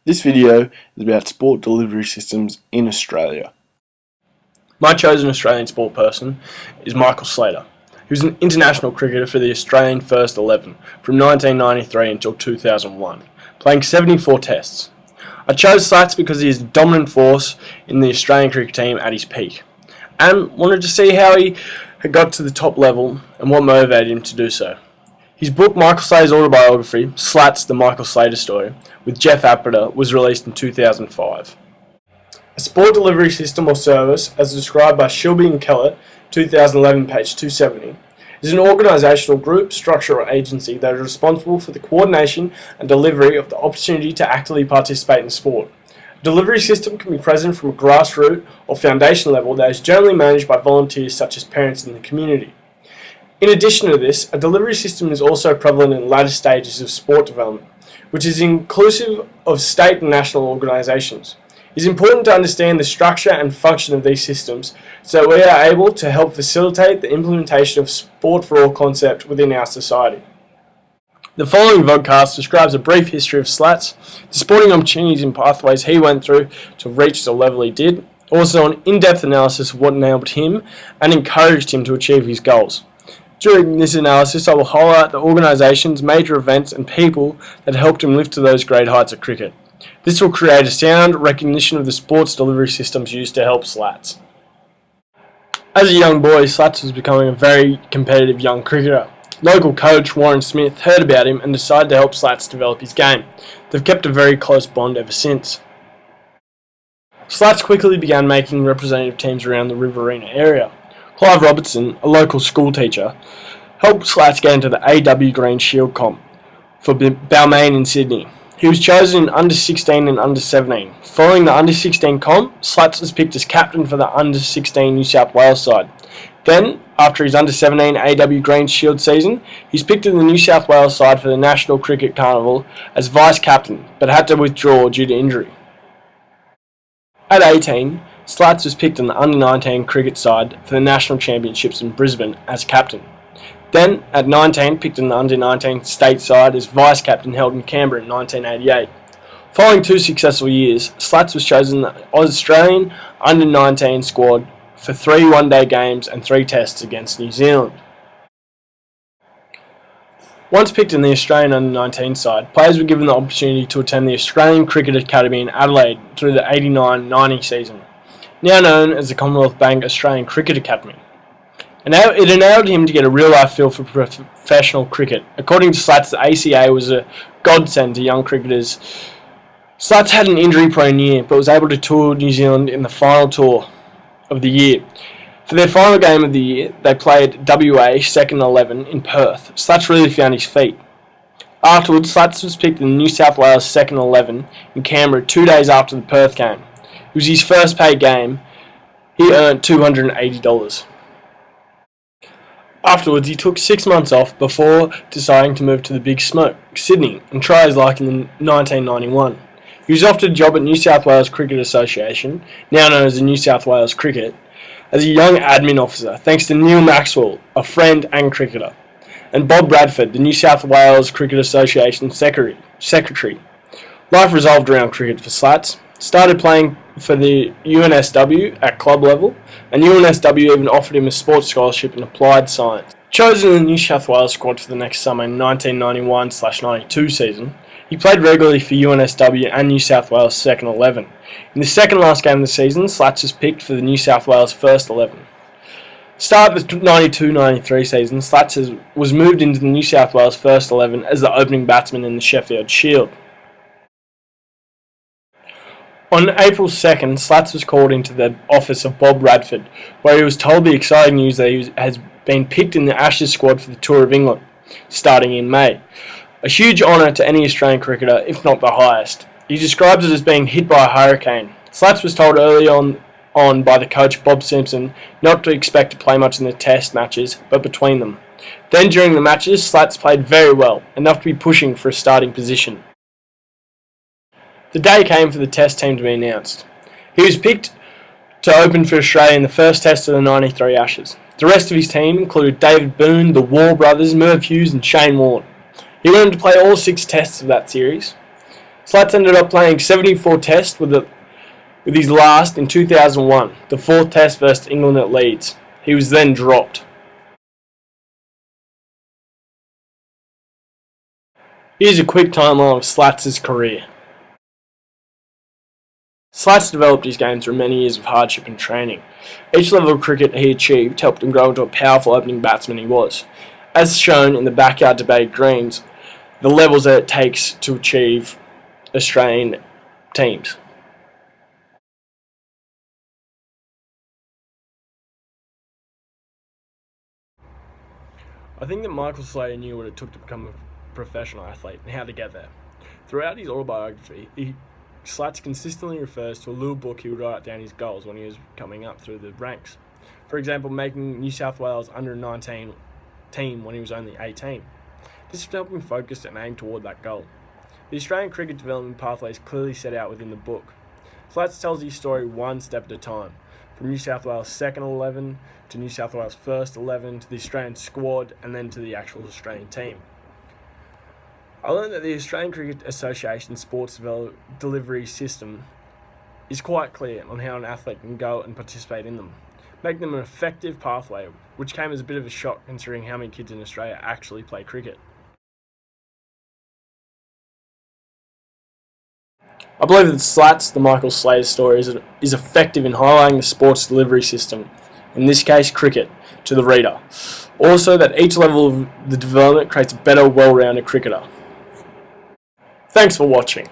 This video is about sport delivery systems in Australia. My chosen Australian sport person is Michael Slater. He was an international cricketer for the Australian First 11 from 1993 until 2001, playing 74 tests. I chose Slats because he is a dominant force in the Australian cricket team at his peak, and wanted to see how he had got to the top level and what motivated him to do so. His book, Michael Slater's autobiography, Slats, The Michael Slater Story, with Jeff Apter, was released in 2005. A sport delivery system or service, as described by Shilby and Kellett, 2011, page 270, is an organisational group, structure or agency that is responsible for the coordination and delivery of the opportunity to actively participate in sport. A delivery system can be present from a grassroots or foundation level that is generally managed by volunteers such as parents in the community. In addition to this, a delivery system is also prevalent in latter stages of sport development, which is inclusive of state and national organisations. It is important to understand the structure and function of these systems so that we are able to help facilitate the implementation of sport for all concept within our society. The following vodcast describes a brief history of Slats, the sporting opportunities and pathways he went through to reach the level he did, also an in-depth analysis of what enabled him and encouraged him to achieve his goals. During this analysis, I will highlight the organisations, major events and people that helped him lift to those great heights of cricket. This will create a sound recognition of the sports delivery systems used to help Slats. As a young boy, Slats was becoming a very competitive young cricketer. Local coach Warren Smith heard about him and decided to help Slats develop his game. They've kept a very close bond ever since. Slats quickly began making representative teams around the Riverina area. Clive Robertson, a local school teacher, helped Slats get into the AW Green Shield comp for Balmain in Sydney. He was chosen in under 16 and under 17. Following the under 16 comp, Slats was picked as captain for the under 16 New South Wales side. Then, after his under 17 AW Green Shield season, he was picked in the New South Wales side for the National Cricket Carnival as vice captain, but had to withdraw due to injury. At 18, Slats was picked on the under-19 cricket side for the National Championships in Brisbane as captain. Then, at 19, picked on the under-19 state side as vice-captain held in Canberra in 1988. Following 2 successful years, Slats was chosen the Australian under-19 squad for 3 one-day games and 3 tests against New Zealand. Once picked in the Australian under-19 side, players were given the opportunity to attend the Australian Cricket Academy in Adelaide through the 89-90 season, now known as the Commonwealth Bank Australian Cricket Academy. And it enabled him to get a real-life feel for professional cricket. According to Slats, the ACA was a godsend to young cricketers. Slats had an injury-prone year, but was able to tour New Zealand in the final tour of the year. For their final game of the year, they played WA second 11 in Perth. Slats really found his feet. Afterwards, Slats was picked in the New South Wales second 11 in Canberra 2 days after the Perth game. It was his first paid game. He earned $280. Afterwards, he took 6 months off before deciding to move to the Big Smoke, Sydney, and try his luck in 1991. He was offered a job at New South Wales Cricket Association, now known as the New South Wales Cricket, as a young admin officer, thanks to Neil Maxwell, a friend and cricketer, and Bob Bradford, the New South Wales Cricket Association secretary. Life revolved around cricket for Slats. Started playing for the UNSW at club level, and UNSW even offered him a sports scholarship in applied science. Chosen in the New South Wales squad for the next summer in 1991-92 season, he played regularly for UNSW and New South Wales second 11. In the second last game of the season, Slats was picked for the New South Wales first 11. Start of the 92-93 season, Slats was moved into the New South Wales first 11 as the opening batsman in the Sheffield Shield. On April 2nd, Slats was called into the office of Bob Bradford, where he was told the exciting news that he has been picked in the Ashes squad for the Tour of England, starting in May. A huge honour to any Australian cricketer, if not the highest. He describes it as being hit by a hurricane. Slats was told early on by the coach Bob Simpson not to expect to play much in the test matches, but between them. Then during the matches, Slats played very well, enough to be pushing for a starting position. The day came for the test team to be announced. He was picked to open for Australia in the first test of the 93 Ashes. The rest of his team included David Boone, the War brothers, Merv Hughes and Shane Warne. He wanted to play all 6 tests of that series. Slats ended up playing 74 tests with his last in 2001, the fourth test versus England at Leeds. He was then dropped. Here's a quick timeline of Slats' career. Slats developed his game through many years of hardship and training. Each level of cricket he achieved helped him grow into a powerful opening batsman he was. As shown in the backyard debate greens, the levels that it takes to achieve Australian teams. I think that Michael Slater knew what it took to become a professional athlete and how to get there. Throughout his autobiography, Slats consistently refers to a little book he would write down his goals when he was coming up through the ranks. For example, making New South Wales under-19 team when he was only 18. This would help him focus and aim toward that goal. The Australian cricket development pathway is clearly set out within the book. Slats tells his story one step at a time, from New South Wales second 11 to New South Wales first 11 to the Australian squad and then to the actual Australian team. I learned that the Australian Cricket Association sports delivery system is quite clear on how an athlete can go and participate in them, making them an effective pathway, which came as a bit of a shock considering how many kids in Australia actually play cricket. I believe that Slats, the Michael Slater story, is effective in highlighting the sports delivery system, in this case cricket, to the reader. Also that each level of the development creates a better, well-rounded cricketer. Thanks for watching.